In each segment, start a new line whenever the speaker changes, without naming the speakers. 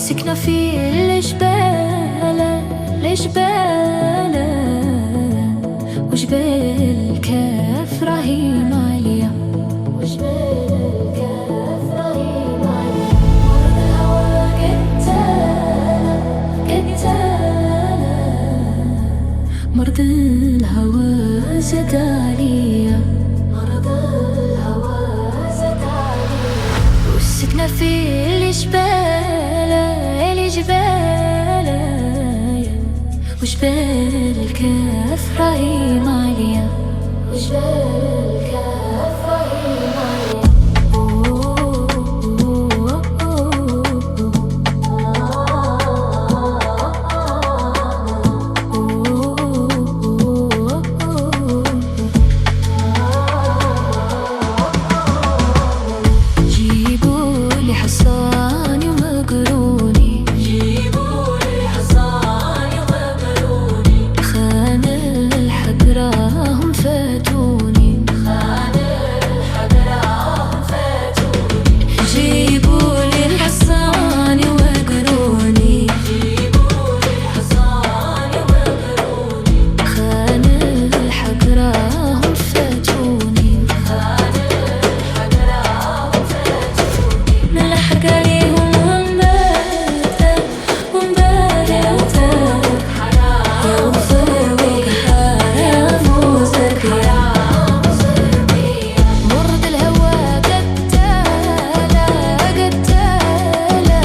سكنة في الجبال، الجبال وجبال كاف راهي عالية، وجبال كاف راهي عالية. ورد الهوا قتالة قتالة، مرض الهوا زاد عليا، مرض الهوا زاد عليا. والسكنة في الجبال، الجبال وجبال كاف راهي عالية، وجبال كاف راهي عالية. جيبولي حصاني وقروني، جيبولي حصاني وقروني. خان الحق راهم فاتوني، خان الحق راهم فاتوني. جيبولي الحصاني وقروني، جيبولي الحصاني وقروني. خان الحق راهم فاتوني، خان الحق راهم فاتوني. نلحق عليهم ونباتا ونباتا، حرام وفروق حرام وزرقية، مرض الهوا قتالة قتالة،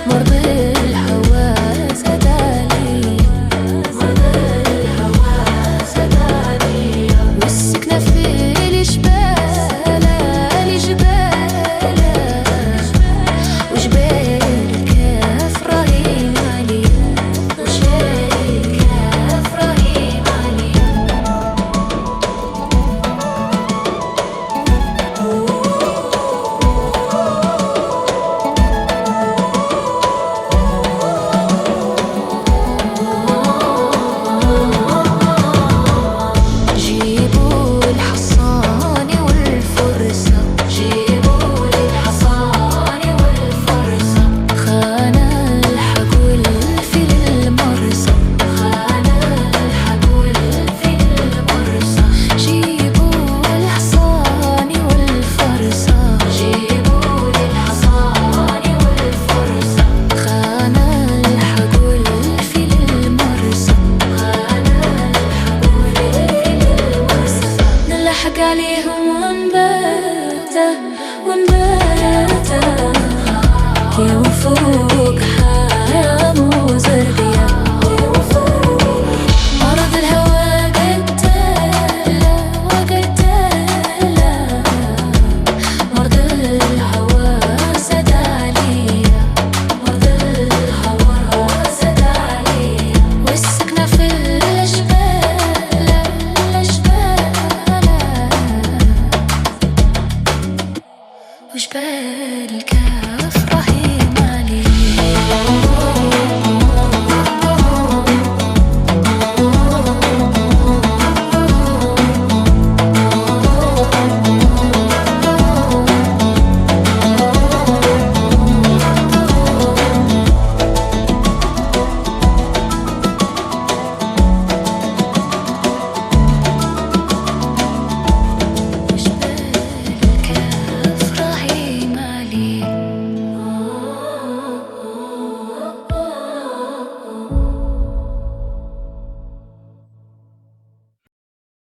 مرض الهوا زاد عليا، مرض الهوا زاد عليا. والسكنة في الجبال، الجبال وجبال كاف راهي عالية، وجبال كاف راهي عالية. جيبوا الحصاني والفرصة، جيبوا الحصاني والفرصة. خان الحق والفيل المرصة، خان الحق والفيل المرصة. جيبوا الحصاني والفرصة، جيبوا الحصاني والفرصة. خان الحق والفيل المرصة، خان الحق والفيل المرصة. نلحق عليهم ونباتا ونباتا، يا وفوق حرام وزرقية، مرض الهوا قتالة وقتالة، مرض الهوا زاد عليا، مرض الهوا زاد عليا. والسكنة في الجبال، الجبال وجبال كاف راهي عالية.